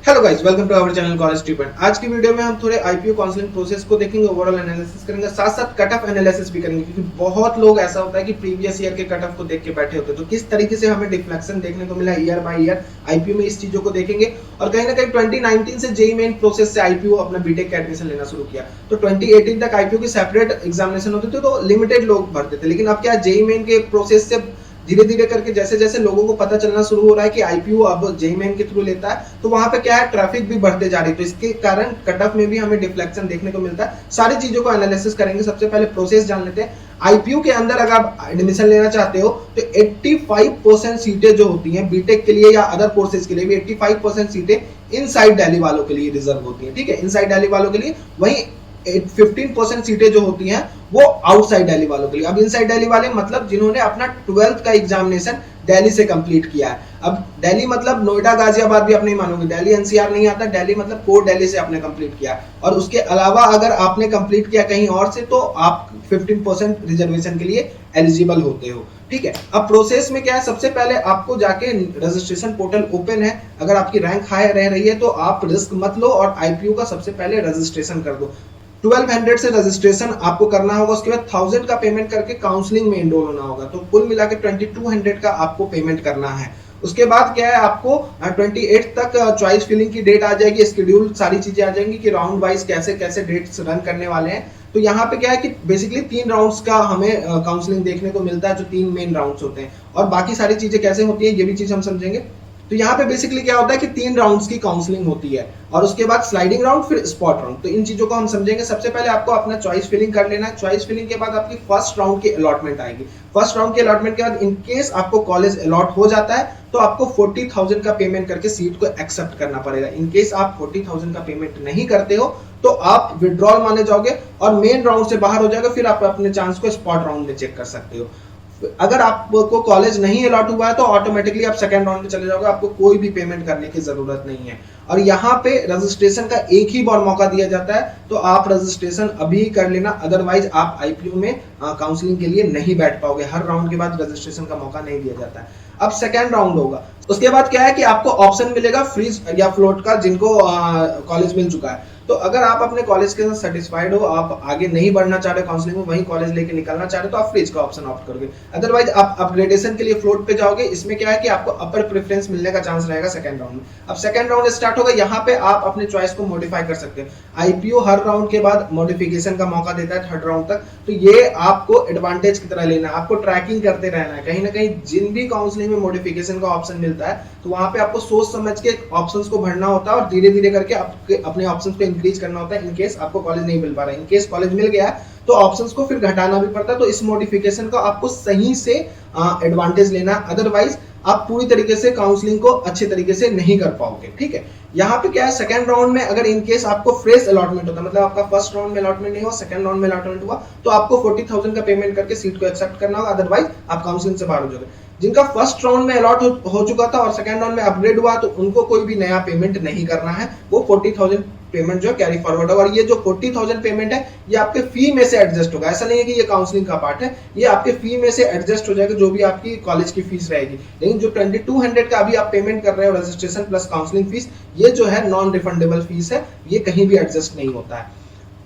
Hello guys, welcome to our channel college treatment. आज की video में हम थोड़े आईपीओ काउंसलिंग प्रोसेस को देखेंगे, ओवरऑल एनालिसिस करेंगे, साथ साथ कट ऑफ एनालिसिस भी करेंगे, क्योंकि बहुत लोग ऐसा होता है कि प्रीवियस ईयर के कट ऑफ को देख के बैठे होते हैं। तो किस तरीके से हमें डिफ्लेक्शन देखने को मिला ईयर बाय ईयर आईपीओ में, इस चीजों को देखेंगे। और कहीं ना कहीं 2019 से जेईई मेन प्रोसेस से आईपीओ अपना बीटेक का एडमिशन लेना शुरू किया। तो 2018 तक आईपीओ की सेपरेट एग्जामिनेशन होती थी, तो लिमिटेड लोग भरते थे। लेकिन अब क्या जेईई मेन के प्रोसेस से धीरे धीरे करके जैसे जैसे लोगों को पता चलना शुरू हो रहा है कि आईपीओ अब जेईई मेन के थ्रू लेता है, तो वहां पे क्या है, ट्रैफिक भी बढ़ते जा रही है। तो इसके कारण कट ऑफ में भी हमें डिफ्लेक्शन देखने को मिलता है। सारी चीजों को एनालिसिस करेंगे। सबसे पहले प्रोसेस जान लेते हैं। आईपीयू के अंदर अगर आप एडमिशन लेना चाहते हो तो 85% सीटें जो होती हैं बीटेक के लिए या अदर कोर्सेज के लिए भी 85% सीटें इनसाइड दिल्ली वालों के लिए रिजर्व होती हैं। ठीक है, इनसाइड दिल्ली वालों के लिए। वहीं 15% सीटें जो होती हैं वो आउटसाइड दिल्ली वालों के लिए। अब इनसाइड दिल्ली वाले मतलब जिन्होंने अपना 12th का एग्जामिनेशन दिल्ली से कंप्लीट किया है। अब दिल्ली मतलब नोएडा गाजियाबाद भी आप नहीं मानोगे, दिल्ली एनसीआर नहीं आता, दिल्ली मतलब कोर दिल्ली से आपने कंप्लीट किया। और उसके अलावा अगर आपने कंप्लीट किया कहीं और से तो आप 15% रिजर्वेशन के लिए एलिजिबल होते हो। ठीक है, अब प्रोसेस में क्या है, सबसे पहले आपको जाके रजिस्ट्रेशन पोर्टल ओपन है। अगर आपकी रैंक हाई रह रही है तो आप रिस्क मत लो और आईपीयू का सबसे पहले रजिस्ट्रेशन कर दो। 1200 से रजिस्ट्रेशन आपको करना होगा, उसके बाद 1000 का पेमेंट करके काउंसलिंग में एनरोल होना होगा। तो कुल मिला के 2200 का आपको पेमेंट करना है। उसके बाद क्या है, आपको 28 तक चॉइस फिलिंग की डेट आ जाएगी, शेड्यूल सारी चीजें आ जाएंगी कि राउंड वाइज कैसे कैसे डेट्स रन करने वाले हैं। तो यहाँ पे क्या है कि बेसिकली 3 राउंड्स का हमें काउंसलिंग देखने को मिलता है, जो 3 मेन राउंड्स होते हैं। और बाकी सारी चीजें कैसे होती है ये भी चीज हम समझेंगे। तो यहाँ पे बेसिकली क्या होता है कि 3 राउंड्स की काउंसलिंग होती है और उसके बाद स्लाइडिंग राउंड, फिर स्पॉट राउंड। तो इन चीजों को हम समझेंगे। सबसे पहले आपको अपना चॉइस फिलिंग कर लेना है। चॉइस फिलिंग के बाद आपकी फर्स्ट राउंड की अलॉटमेंट आएगी। फर्स्ट राउंड की अलॉटमेंट के बाद इन केस आपको कॉलेज अलॉट हो जाता है तो आपको 40,000 का पेमेंट करके सीट को एक्सेप्ट करना पड़ेगा। इन केस आप 40,000 का पेमेंट नहीं करते हो तो आप विड्रॉल माने जाओगे और मेन राउंड से बाहर हो जाएगा। फिर आप अपने चांस को स्पॉट राउंड में चेक कर सकते हो। अगर आपको कॉलेज नहीं अलॉट हुआ है तो ऑटोमेटिकली आप सेकंड राउंड में चले जाओगे, आपको कोई भी पेमेंट करने की जरूरत नहीं है। और यहाँ पे रजिस्ट्रेशन का एक ही बार मौका दिया जाता है, तो आप रजिस्ट्रेशन अभी कर लेना, अदरवाइज आप आईपीयू में काउंसलिंग के लिए नहीं बैठ पाओगे। हर राउंड के बाद रजिस्ट्रेशन का मौका नहीं दिया जाता है। अब सेकेंड राउंड होगा, उसके बाद क्या है कि आपको ऑप्शन मिलेगा फ्रीज या फ्लोट का, जिनको कॉलेज मिल चुका है। तो अगर आप अपने कॉलेज के साथ सेटिस्फाइड हो, आप आगे नहीं बढ़ना चाह रहे काउंसलिंग में, वही कॉलेज लेके निकलना चाह रहे, तो आप फ्रीज का ऑप्शन ऑप्ट करोगे। अदरवाइज आप अपग्रेडेशन के लिए फ्लोट पे जाओगे। इसमें क्या है कि आपको अपर प्रेफरेंस मिलने का चांस रहेगा सेकंड राउंड में। अब सेकंड राउंड स्टार्ट होगा, यहाँ पे आप अपने चॉइस को मॉडिफाई कर सकते हैं। आईपीओ हर राउंड के बाद मॉडिफिकेशन का मौका देता है थर्ड राउंड तक। तो ये आपको एडवांटेज की तरह लेना है, आपको ट्रैकिंग करते रहना है। कहीं ना कहीं जिन भी काउंसलिंग में मॉडिफिकेशन का ऑप्शन मिलता है तो वहां पे आपको सोच समझ के ऑप्शंस को भरना होता है और धीरे धीरे करके अपने ऑप्शंस को इंक्रीज करना होता है। इनकेस आपको कॉलेज नहीं मिल पा रहा है, इनकेस कॉलेज मिल गया तो ऑप्शंस को फिर घटाना भी पड़ता है। तो इस मॉडिफिकेशन का आपको सही से एडवांटेज लेना, अदरवाइज आप पूरी तरीके से काउंसलिंग को अच्छे तरीके से नहीं कर पाओगे। ठीक है, यहाँ पे क्या है, सेकंड राउंड में अगर इनकेस आपको फ्रेश अलॉटमेंट होता है, मतलब आपका फर्स्ट राउंड में अलॉटमेंट नहीं हुआ, सेकंड राउंड में अलॉटमेंट हुआ, तो आपको 40,000 का पेमेंट करके सीट को एक्सेप्ट करना होगा, अदरवाइज आप काउंसलिंग से बाहर हो जाओगे। जिनका फर्स्ट राउंड में अलॉट हो चुका था और सेकंड राउंड में अपग्रेड हुआ तो उनको कोई भी नया पेमेंट नहीं करना है। वो 40,000 पेमेंट जो कैरी फॉरवर्ड होगा। और ये जो 40,000 पेमेंट है ये आपके फी में से एडजस्ट होगा। ऐसा नहीं है कि ये काउंसलिंग का पार्ट है, ये आपके फी में से एडजस्ट हो जाएगा, जो भी आपकी कॉलेज की फीस रहेगी। लेकिन जो 2200 का अभी आप पेमेंट कर रहे हो रजिस्ट्रेशन प्लस काउंसलिंग फीस, ये जो है नॉन रिफंडेबल फीस है, ये कहीं भी एडजस्ट नहीं होता है।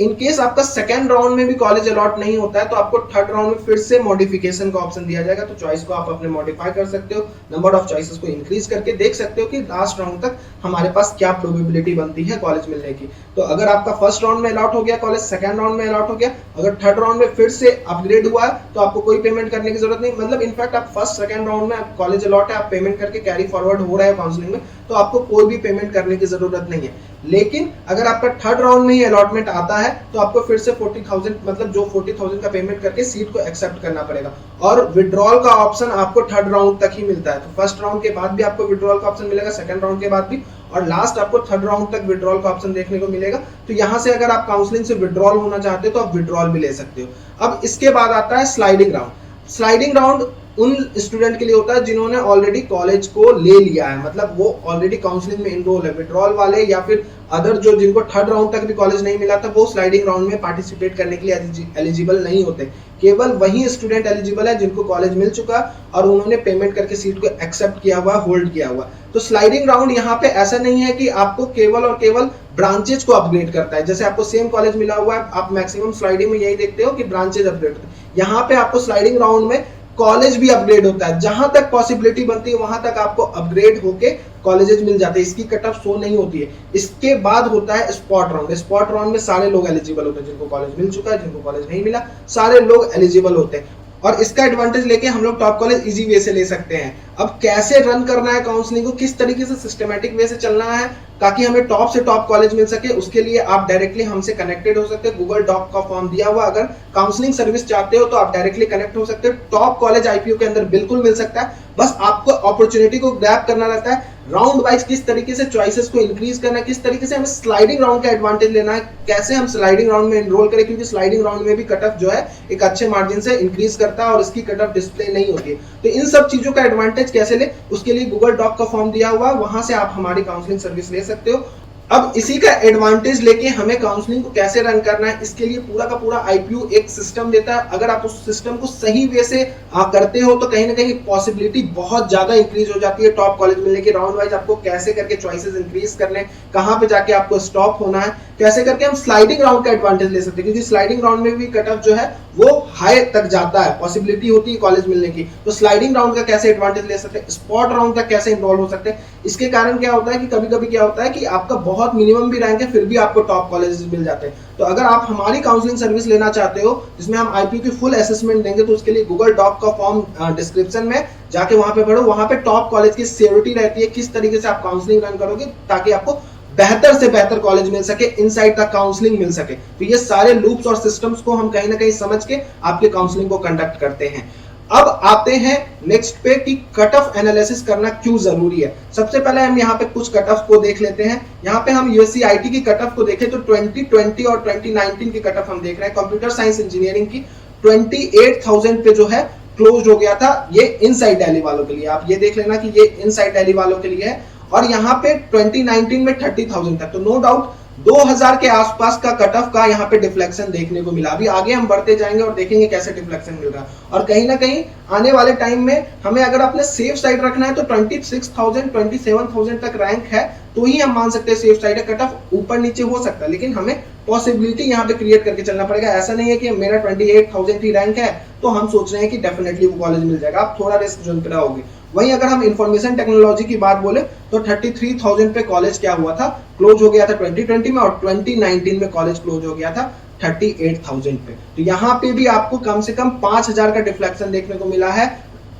इन केस आपका सेकंड राउंड में भी कॉलेज अलॉट नहीं होता है तो आपको थर्ड राउंड में फिर से मॉडिफिकेशन का ऑप्शन दिया जाएगा। तो चॉइस को आप अपने मॉडिफाई कर सकते हो, नंबर ऑफ चॉइसेस को इंक्रीज करके देख सकते हो कि लास्ट राउंड तक हमारे पास क्या प्रोबेबिलिटी बनती है कॉलेज मिलने की। तो अगर आपका फर्स्ट राउंड में अलॉट हो गया कॉलेज, सेकंड राउंड में अलॉट हो गया, अगर थर्ड राउंड में फिर से अपग्रेड हुआ है तो आपको कोई पेमेंट करने की जरूरत नहीं। मतलब इनफैक्ट आप फर्स्ट सेकंड राउंड में कॉलेज अलॉट है, आप पेमेंट करके कैरी फॉरवर्ड हो रहा है काउंसलिंग में, तो आपको कोई भी पेमेंट करने की जरूरत नहीं है। लेकिन अगर आपका थर्ड राउंड में ही अलॉटमेंट आता है तो आपको फिर से 40,000 मतलब जो 40,000 का पेमेंट करके सीट को एक्सेप्ट करना पड़ेगा। और विड्रॉल का ऑप्शन आपको थर्ड राउंड तक ही मिलता है। तो फर्स्ट राउंड के बाद भी आपको विड्रॉल का ऑप्शन मिलेगा, सेकंड राउंड के बाद भी, और लास्ट आपको थर्ड राउंड तक विड्रॉल का ऑप्शन देखने को मिलेगा। तो यहाँ से अगर आप काउंसलिंग से विड्रॉल होना चाहते हो तो आप विड्रॉल भी ले सकते हो। अब इसके बाद आता है स्लाइडिंग राउंड। स्लाइडिंग राउंड उन स्टूडेंट के लिए होता है जिन्होंने ऑलरेडी कॉलेज को ले लिया है, मतलब वो ऑलरेडी काउंसलिंग में इनरोल है। विड्रॉल वाले या फिर अदर जो जिनको थर्ड राउंड तक भी कॉलेज नहीं मिला था वो स्लाइडिंग राउंड में पार्टिसिपेट करने के लिए एलिजिबल नहीं होते। केवल वही स्टूडेंट एलिजिबल है जिनको कॉलेज मिल चुका और उन्होंने पेमेंट करके सीट को एक्सेप्ट किया हुआ, होल्ड किया हुआ। तो स्लाइडिंग राउंड यहाँ पे ऐसा नहीं है कि आपको केवल और केवल ब्रांचेज को अपग्रेड करता है, जैसे आपको सेम कॉलेज मिला हुआ है, आप मैक्सिमम स्लाइडिंग में यही देखते हो कि ब्रांचेज अपग्रेड होते हैं। यहाँ पे आपको स्लाइडिंग राउंड में कॉलेज भी अपग्रेड होता है, जहां तक पॉसिबिलिटी बनती है वहां तक आपको अपग्रेड होके कॉलेजेस मिल जाते हैं, इसकी कट ऑफ शो नहीं होती है। इसके बाद होता है स्पॉट राउंड। स्पॉट राउंड में सारे लोग एलिजिबल होते हैं, जिनको कॉलेज मिल चुका है, जिनको कॉलेज नहीं मिला, सारे लोग एलिजिबल होते हैं और इसका एडवांटेज लेके हम लोग टॉप कॉलेज इजी वे से ले सकते हैं। अब कैसे रन करना है काउंसलिंग को, किस तरीके से सिस्टमैटिक वे से चलना है ताकि हमें टॉप से टॉप कॉलेज मिल सके, उसके लिए आप डायरेक्टली हमसे कनेक्टेड हो सकते हैं। गूगल डॉक का फॉर्म दिया हुआ, अगर काउंसलिंग सर्विस चाहते हो तो आप डायरेक्टली कनेक्ट हो सकते हो। टॉप कॉलेज आईपीओ के अंदर बिल्कुल मिल सकता है, बस आपको अपॉर्चुनिटी को ग्रैब करना रहता है। राउंड वाइज किस तरीके से चॉइसेस को इंक्रीज करना है, किस तरीके से हमें स्लाइडिंग राउंड का एडवांटेज लेना है, कैसे हम स्लाइडिंग राउंड में एनरोल करें, क्योंकि स्लाइडिंग राउंड में भी कट ऑफ जो है एक अच्छे मार्जिन से इंक्रीज करता है और इसकी कट ऑफ डिस्प्ले नहीं होती है। तो इन सब चीजों का एडवांटेज कैसे ले, उसके लिए गूगल डॉक का फॉर्म दिया हुआ है, वहां से आप हमारी काउंसलिंग सर्विस ले सकते हो। अब इसी का एडवांटेज लेके हमें काउंसलिंग को कैसे रन करना है, इसके लिए पूरा का पूरा आईपीयू एक सिस्टम देता है। अगर आप उस सिस्टम को सही वे से करते हो तो कहीं ना कहीं पॉसिबिलिटी बहुत ज्यादा इंक्रीज हो जाती है टॉप कॉलेज मिलने की। राउंड वाइज आपको कैसे करके चॉइसेस इंक्रीज करने, कहां पे जाके आपको स्टॉप होना है, कैसे करके हम स्लाइडिंग राउंड का एडवांटेज ले सकते हैं, क्योंकि स्लाइडिंग राउंड में भी कट ऑफ जो है वो हाई तक जाता है, पॉसिबिलिटी होती है कॉलेज मिलने की। तो स्लाइडिंग राउंड का कैसे एडवांटेज ले सकते हैं, स्पॉट राउंड तक कैसे इन्वॉल्व हो सकते हैं। इसके कारण क्या होता है कि कभी कभी क्या होता है कि आपका बहुत मिनिमम भी रैंक है फिर भी आपको टॉप कॉलेजेस मिल जाते हैं। तो अगर आप हमारी काउंसलिंग सर्विस लेना चाहते हो जिसमें हम आईपीयू की फुल असेसमेंट देंगे, तो उसके लिए गूगल डॉक का फॉर्म डिस्क्रिप्शन में जाके वहां पे पढ़ो, वहां पे टॉप कॉलेज की सिक्योरिटी रहती है, किस तरीके से आप काउंसलिंग रन करोगे ताकि आपको बेहतर से बेहतर कॉलेज मिल सके, इनसाइड तक काउंसलिंग मिल सके। तो ये सारे लूप्स और सिस्टम्स को हम कहीं ना कहीं समझ के आपके काउंसलिंग को कंडक्ट करते हैं। अब आते हैं नेक्स्ट पे कि कट ऑफ एनालिसिस करना क्यों जरूरी है। सबसे पहले हम यहाँ पे कुछ कट ऑफ को देख लेते हैं। यहाँ पे हम यूएससी आईटी की कट ऑफ को देखें तो 2020 और 2019 की कट ऑफ हम देख रहे हैं। कंप्यूटर साइंस इंजीनियरिंग की 28,000 पे जो है क्लोज हो गया था, ये इनसाइड दिल्ली वालों के लिए। आप ये देख लेना कि ये इनसाइड दिल्ली वालों के लिए है। और यहाँ पे 2019 में 30,000 तक, तो नो डाउट 2000 के आसपास का कट ऑफ का यहाँ पे डिफ्लेक्शन देखने को मिला। अभी आगे हम बढ़ते जाएंगे और देखेंगे कैसे डिफ्लेक्शन मिल रहा है। और कहीं ना कहीं आने वाले टाइम में हमें अगर अपने सेफ साइड रखना है तो 26,000 27,000 तक रैंक है तो ही हम मान सकते हैं सेफ साइड है। कट ऑफ ऊपर नीचे हो सकता है, लेकिन हमें पॉसिबिलिटी यहाँ पे क्रिएट करके चलना पड़ेगा। ऐसा नहीं है कि मेरा 28,000 ही रैंक है तो हम सोच रहे हैं कि डेफिनेटली वो कॉलेज मिल जाएगा, आप थोड़ा रिस्क जोन पे रहोगे। वहीं अगर हम इंफॉर्मेशन टेक्नोलॉजी की बात बोले तो 33,000 पे कॉलेज क्या हुआ था, क्लोज हो गया था 2020 में, और 2019 में कॉलेज क्लोज हो गया था 38,000 पे। तो यहाँ पे भी आपको कम से कम 5,000 का डिफ्लेक्शन देखने को मिला है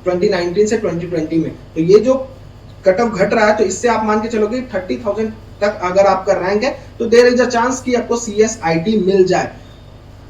2019 से 2020 में। तो ये जो कट ऑफ घट रहा है तो इससे आप मान के चलोगे 30,000 तक अगर आपका रैंक है तो देयर इज अ चांस कि आपको सीएसआईटी मिल जाए।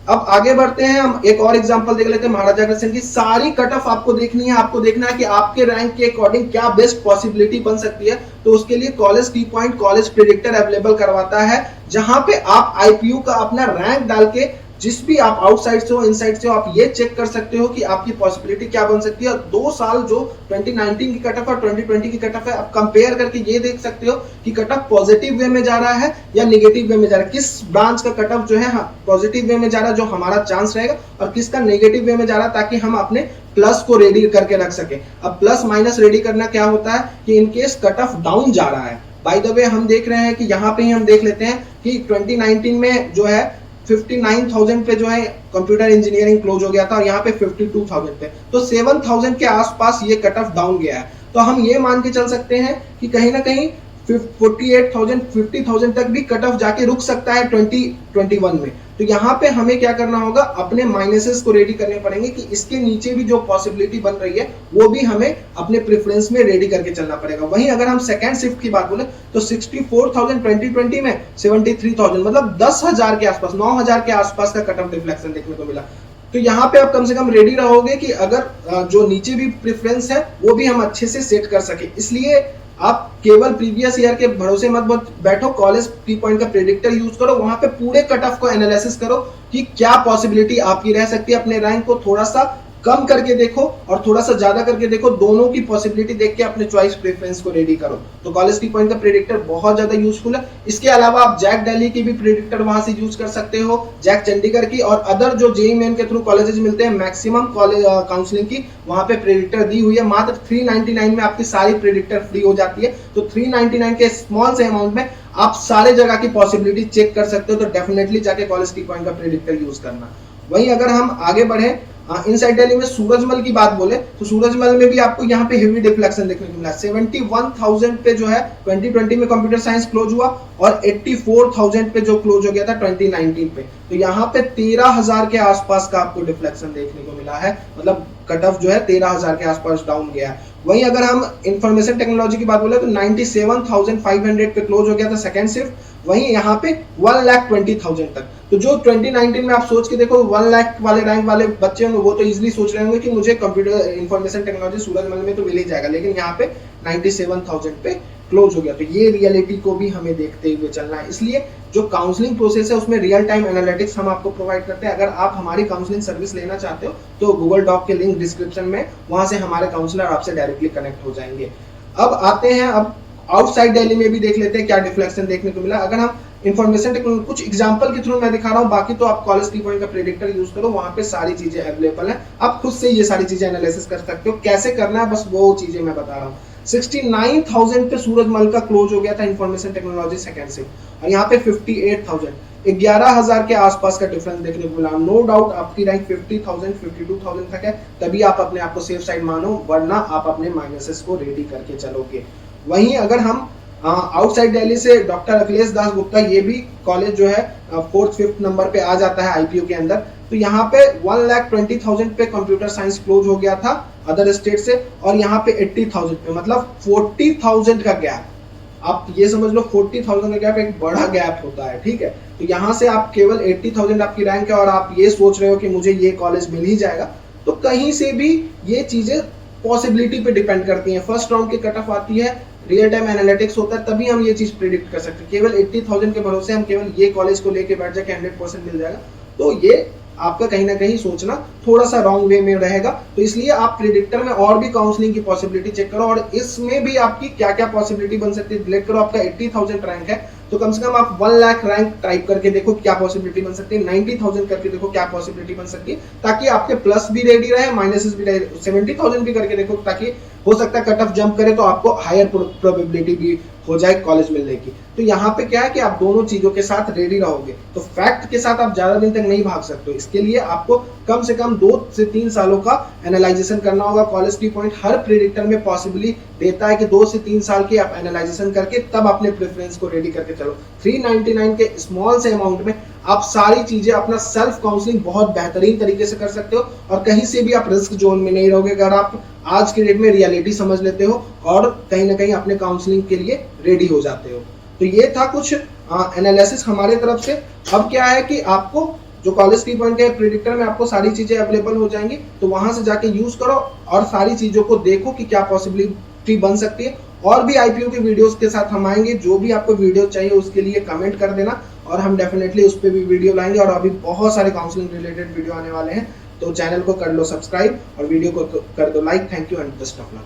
अब आगे बढ़ते हैं, हम एक और एग्जांपल देख लेते हैं महाराजा अग्रसेन की। सारी कट ऑफ आपको देखनी है, आपको देखना है कि आपके रैंक के अकॉर्डिंग क्या बेस्ट पॉसिबिलिटी बन सकती है। तो उसके लिए कॉलेज की पॉइंट कॉलेज प्रेडिक्टर अवेलेबल करवाता है, जहां पे आप आईपीयू का अपना रैंक डाल के जिस भी आप आउटसाइड से हो इनसाइड से हो आप ये चेक कर सकते हो कि आपकी पॉसिबिलिटी क्या बन सकती है। 2 साल जो 2019 की कट ऑफ और 2020 की कट ऑफ है, आप कंपेयर करके ये देख सकते हो कि कट ऑफ पॉजिटिव वे में जा रहा है या नेगेटिव वे में जा रहा है, किस ब्रांच का कट ऑफ जो है पॉजिटिव वे में जा रहा है जो हमारा चांस रहेगा, और किसका नेगेटिव वे में जा रहा है ताकि हम अपने प्लस को रेडी करके रख सके। अब प्लस माइनस रेडी करना क्या होता है कि इनकेस कट ऑफ डाउन जा रहा है, बाय द वे हम देख रहे हैं कि यहाँ पे ही हम देख लेते हैं कि 2019 में जो है 59,000 पे जो है कंप्यूटर इंजीनियरिंग क्लोज हो गया था और यहाँ पे 52,000 पे, तो 7,000 के आसपास ये कट ऑफ डाउन गया है। तो हम ये मान के चल सकते हैं कि कहीं ना कहीं 48,000 50,000 तक भी कट ऑफ जाके रुक सकता है 2021 में। तो यहाँ पे हमें क्या करना होगा, अपने माइनसेस को रेडी करने पड़ेंगे कि इसके नीचे भी जो पॉसिबिलिटी बन रही है वो भी हमें अपने प्रेफरेंस में रेडी करके चलना पड़ेगा। वहीं अगर हम सेकंड शिफ्ट की बात बोले तो 64,000 2020 में 73,000, मतलब 10,000 के आसपास 9,000 के आसपास का कट ऑफ डिफ्लेक्शन देखने को मिला। तो यहाँ पे आप कम से कम रेडी रहोगे कि अगर जो नीचे भी प्रेफरेंस है वो भी हम अच्छे से सेट कर सके। इसलिए आप केवल प्रीवियस ईयर के भरोसे मत बैठो, कॉलेज की पॉइंट का प्रेडिक्टर यूज करो, वहां पे पूरे कट ऑफ को एनालिसिस करो कि क्या पॉसिबिलिटी आपकी रह सकती है अपने रैंक को थोड़ा सा कम करके देखो और थोड़ा सा ज्यादा करके देखो, दोनों की पॉसिबिलिटी देख के अपने चॉइस प्रेफरेंस को रेडी करो। तो कॉलेज की पॉइंट का प्रेडिक्टर बहुत ज्यादा यूजफुल है। इसके अलावा आप जैक दिल्ली की भी प्रेडिक्टर वहां से यूज कर सकते हो, जैक चंडीगढ़ की और अदर जो जेईई मेन के थ्रू कॉलेजेस मिलते हैं मैक्सिमम कॉलेज काउंसलिंग की वहां पे प्रेडिक्टर दी हुई है। मात्र 399 में आपकी सारी प्रेडिक्टर फ्री हो जाती है। तो 399 के स्मॉल से अमाउंट में आप सारे जगह की पॉसिबिलिटी चेक कर सकते हो। तो डेफिनेटली जाके कॉलेज की पॉइंट का प्रेडिक्टर यूज करना। वहीं अगर हम आगे बढ़े इनसाइड दिल्ली में सूरजमल की बात बोले तो सूरजमल में भी आपको यहाँ पे हेवी डिफ्लेक्शन देखने को मिला। 71,000 पे जो है 2020 में कंप्यूटर साइंस क्लोज हुआ और 84,000 पे जो क्लोज हो गया था 2019 पे। तो यहाँ पे 13,000 के आसपास का आपको डिफ्लेक्शन देखने को मिला है, मतलब कट ऑफ जो है 13,000 के आसपास डाउन गया है। वहीं अगर हम इंफॉर्मेशन टेक्नोलॉजी की बात बोले तो 97,500 पे क्लोज हो गया था सेकंड शिफ्ट, वहीं यहाँ पे 1,20,000 तक। तो जो 2019 में आप सोच के देखो 1 लाख वाले रैंक वाले बच्चे होंगे वो तो इजीली सोच रहे होंगे कि मुझे कंप्यूटर इंफॉर्मेशन टेक्नोलॉजी सूरजमल में तो मिल ही जाएगा, लेकिन यहाँ पे 97,000 पे क्लोज हो गया। तो ये रियलिटी को भी हमें देखते हुए चलना है। इसलिए जो काउंसलिंग प्रोसेस है उसमें रियल टाइम एनालिटिक्स हम आपको प्रोवाइड करते हैं। अगर आप हमारी काउंसलिंग सर्विस लेना चाहते हो तो गूगल डॉक के लिंक डिस्क्रिप्शन में, वहां से हमारे काउंसलर आपसे डायरेक्टली कनेक्ट हो जाएंगे। अब आते हैं, अब आउटसाइड दिल्ली में भी देख लेते हैं क्या डिफ्लेक्शन देखने को मिला। अगर हम इंफॉर्मेशन टेक्नोलॉजी कुछ एग्जांपल के थ्रू मैं दिखा रहा हूं, बाकी तो आप कॉलेज की पॉइंट का प्रेडिक्टर यूज करो, वहां पे सारी चीजें अवेलेबल है। आप खुद से ये सारी चीजें एनालिसिस कर सकते हो। कैसे करना है बस वो चीजें मैं बता रहा हूँ। 69,000 पे सूरजमल का क्लोज हो गया था इंफॉर्मेशन टेक्नोलॉजी सेकंड शिफ्ट और यहाँ पे 58,000, 11,000 के आसपास का डिफरेंस देखने को मिला। नो डाउट आपकी रैंक 50,000 52,000 तक है, तभी आप अपने आप को सेफ साइड मानो, वरना आप अपने माइनसेस को रेडी करके चलोगे। वहीं अगर हम आउटसाइड दिल्ली से डॉक्टर अखिलेश दास गुप्ता, ये भी कॉलेज जो है 4th 5th नंबर पे आ जाता है आईपीओ के अंदर। तो यहाँ पे 1,20,000 पे कंप्यूटर साइंस क्लोज हो गया था अदर स्टेट से और यहाँ पे 80,000 पे, मतलब 40,000 का गैप। आप ये समझ लो 40,000 का गैप एक बड़ा गैप होता है, ठीक है। तो यहाँ से आप केवल 80,000 आपकी रैंक है और आप ये सोच रहे हो कि मुझे ये कॉलेज मिल ही जाएगा, तो कहीं से भी ये चीजें पॉसिबिलिटी पे डिपेंड करती हैं। फर्स्ट राउंड की कट ऑफ आती है, रियल टाइम एनालिटिक्स होता है, तभी हम ये चीज प्रिडिक्ट कर सकते हैं। केवल 80,000 के भरोसे हम केवल ये कॉलेज को लेके बैठ जाए 100% मिल जाएगा, तो ये आपका कहीं ना कहीं सोचना थोड़ा सा रॉन्ग वे में रहेगा। तो इसलिए आप प्रेडिक्टर में और भी काउंसलिंग की पॉसिबिलिटी चेक करो और इसमें भी आपकी क्या क्या पॉसिबिलिटी बन सकती है डिलीट करो। आपका 80,000 रैंक है तो कम से कम आप 1 लाख रैंक टाइप करके देखो क्या पॉसिबिलिटी बन सकती है, 90,000 करके देखो क्या पॉसिबिलिटी बन सकती है, ताकि आपके प्लस भी रेडी रहे, माइनसेस भी रेडी। 70,000 भी करके देखो, ताकि हो सकता है कट ऑफ जंप करे तो आपको हायर प्रोबेबिलिटी भी हो जाए कॉलेज मिलने की। तो यहाँ पे क्या है कि आप दोनों चीजों के साथ रेडी रहोगे तो फैक्ट के साथ आप ज्यादा दिन तक नहीं भाग सकते। इसके लिए आपको कम से कम 2 से 3 सालों का एनालाइजेशन करना होगा। कॉलेज की पॉइंट हर प्रेडिक्टर में पॉसिबली देता है कि 2 से 3 साल की आप एनालाइजेशन करके तब अपने प्रेफरेंस को रेडी करके चलो। 399 के स्मॉल से अमाउंट में आप सारी चीजें अपना सेल्फ काउंसलिंग बहुत बेहतरीन तरीके से कर सकते हो और कहीं से भी आप रिस्क जोन में नहीं रहोगे अगर आप आज के डेट में रियलिटी समझ लेते हो और कहीं ना कहीं अपने काउंसलिंग के लिए रेडी हो जाते हो। तो ये था कुछ एनालिसिस हमारे तरफ से। अब क्या है कि आपको जो कॉलेज की पॉइंट के प्रेडिक्टर में आपको सारी चीजें अवेलेबल हो जाएंगी, तो वहां से जाके यूज करो और सारी चीजों को देखो कि क्या पॉसिबिलिटी बन सकती है। और भी आईपीओ के वीडियोस के साथ हम आएंगे, जो भी आपको वीडियो चाहिए उसके लिए कमेंट कर देना और हम डेफिनेटली उस पर भी वीडियो लाएंगे। और अभी बहुत सारे काउंसलिंग रिलेटेड वीडियो आने वाले हैं, तो चैनल को कर लो सब्सक्राइब और वीडियो को कर दो like. Thank you and best of luck.